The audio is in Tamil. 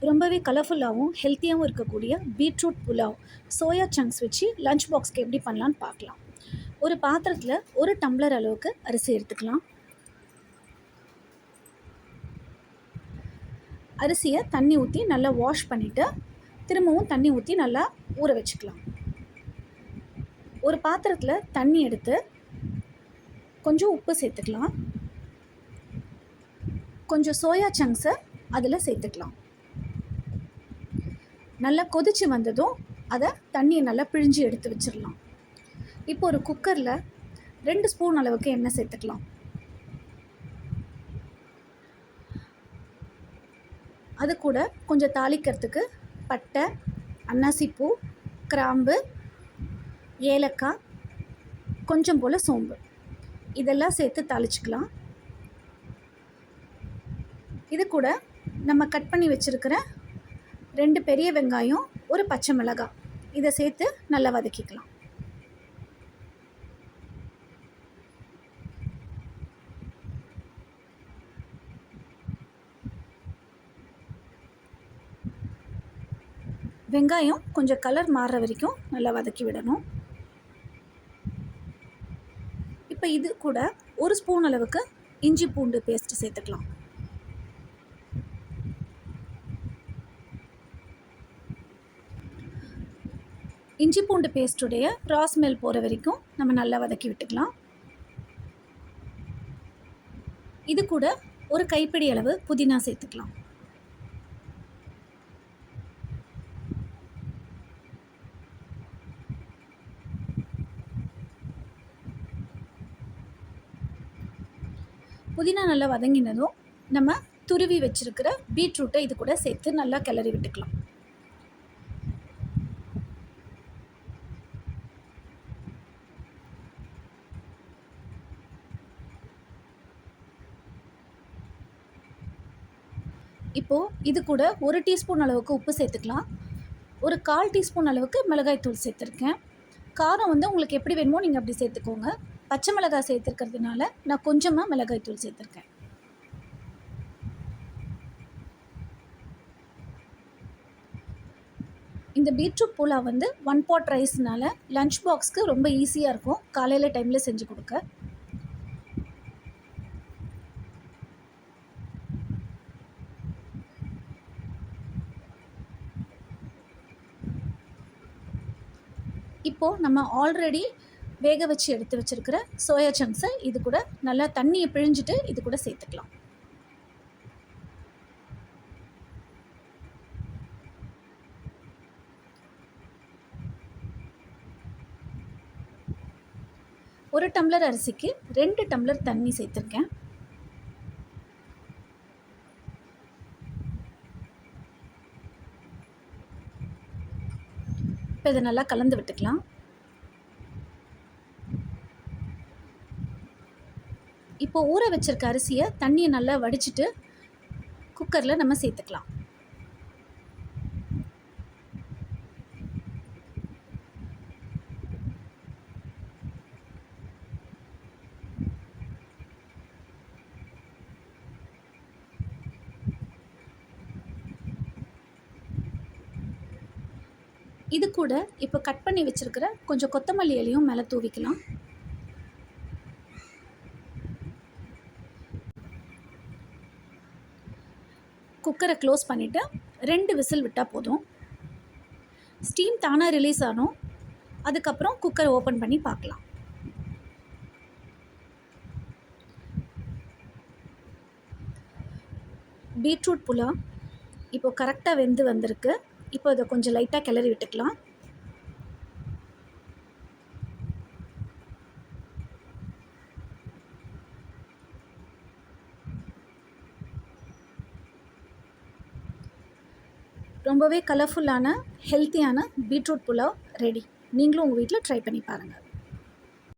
ரொம்பவே கலர்ஃபுல்லாகவும் ஹெல்த்தியாகவும் இருக்கக்கூடிய பீட்ரூட் புலாவ் சோயா சங்க்ஸ் வச்சு லஞ்ச் பாக்ஸ்க்கு எப்படி பண்ணலான்னு பார்க்கலாம். ஒரு பாத்திரத்தில் 1 டம்ளர் அளவுக்கு அரிசி எடுத்துக்கலாம். அரிசியை தண்ணி ஊற்றி நல்லா வாஷ் பண்ணிவிட்டு திரும்பவும் தண்ணி ஊற்றி நல்லா ஊற வச்சுக்கலாம். ஒரு பாத்திரத்தில் தண்ணி எடுத்து கொஞ்சம் உப்பு சேர்த்துக்கலாம். கொஞ்சம் சோயா சங்க்ஸை அதில் சேர்த்துக்கலாம். நல்லா கொதித்து வந்ததும் அதை தண்ணியை நல்லா பிழிஞ்சு எடுத்து வச்சிடலாம். இப்போ ஒரு குக்கரில் 2 ஸ்பூன் அளவுக்கு எண்ணெய் சேர்த்துக்கலாம். அது கூட கொஞ்சம் தாளிக்கிறதுக்கு பட்டை, அன்னாசிப்பூ, கிராம்பு, ஏலக்காய், கொஞ்சம் போல் சோம்பு இதெல்லாம் சேர்த்து தாளிச்சுக்கலாம். இது கூட நம்ம கட் பண்ணி வச்சுருக்கிற 2 பெரிய வெங்காயம், 1 பச்சை மிளகாய் இதை சேர்த்து நல்லா வதக்கிக்கலாம். வெங்காயம் கொஞ்சம் கலர் மாறுற வரைக்கும் நல்லா வதக்கி விடணும். இப்போ இது கூட 1 ஸ்பூன் அளவுக்கு இஞ்சி பூண்டு பேஸ்ட் சேர்த்துக்கலாம். இஞ்சி பூண்டு பேஸ்ட்டுடைய ரா ஸ்மெல் போகிற வரைக்கும் நம்ம நல்லா வதக்கி விட்டுக்கலாம். இது கூட ஒரு கைப்பிடி அளவு புதினா சேர்த்துக்கலாம். புதினா நல்லா வதங்கினதும் நம்ம துருவி வச்சுருக்கிற பீட்ரூட்டை இது கூட சேர்த்து நல்லா கிளறி விட்டுக்கலாம். இப்போது இது கூட 1 டீஸ்பூன் அளவுக்கு உப்பு சேர்த்துக்கலாம். ஒரு 1/4 டீஸ்பூன் அளவுக்கு மிளகாய்த்தூள் சேர்த்துருக்கேன். காரம் உங்களுக்கு எப்படி வேணுமோ நீங்கள் அப்படி சேர்த்துக்கோங்க. பச்சை மிளகாய் சேர்த்துருக்கிறதுனால நான் கொஞ்சமாக மிளகாய்த்தூள் சேர்த்துருக்கேன். இந்த பீட்ரூட் புலாவ் 1 பாட் ரைஸ்னால லஞ்ச் பாக்ஸ்க்கு ரொம்ப ஈஸியாக இருக்கும் காலையில் டைமில் செஞ்சு கொடுக்க. இப்போது நம்ம ஆல்ரெடி வேக வச்சு எடுத்து வச்சுருக்கிற சோயா சங்க்ஸை இது கூட நல்லா தண்ணியை பிழிஞ்சிட்டு இது கூட சேர்த்துக்கலாம். ஒரு டம்ளர் அரிசிக்கு 2 டம்ளர் தண்ணி சேர்த்துருக்கேன். இப்போ இதை நல்லா கலந்து விட்டுக்கலாம். இப்போ ஊற வச்சிருக்க அரிசியை தண்ணியை நல்லா வடிச்சிட்டு குக்கரில் நம்ம சேர்த்துக்கலாம். இது கூட இப்போ கட் பண்ணி வச்சுருக்கிற கொஞ்சம் கொத்தமல்லி இலையும் மேலே தூவிக்கலாம். குக்கரை க்ளோஸ் பண்ணிவிட்டு 2 விசில் விட்டால் போதும். ஸ்டீம் தானாக ரிலீஸ் ஆகும். அதுக்கப்புறம் குக்கரை ஓப்பன் பண்ணி பார்க்கலாம். பீட்ரூட் புலாவ் இப்போ கரெக்டாக வெந்து வந்திருக்கு. இப்போ இதை கொஞ்சம் லைட்டாக கிளறி விட்டுக்கலாம். ரொம்பவே கலர்ஃபுல்லான ஹெல்த்தியான பீட்ரூட் புலாவ் ரெடி. நீங்களும் உங்கள் வீட்டில் ட்ரை பண்ணி பாருங்கள்.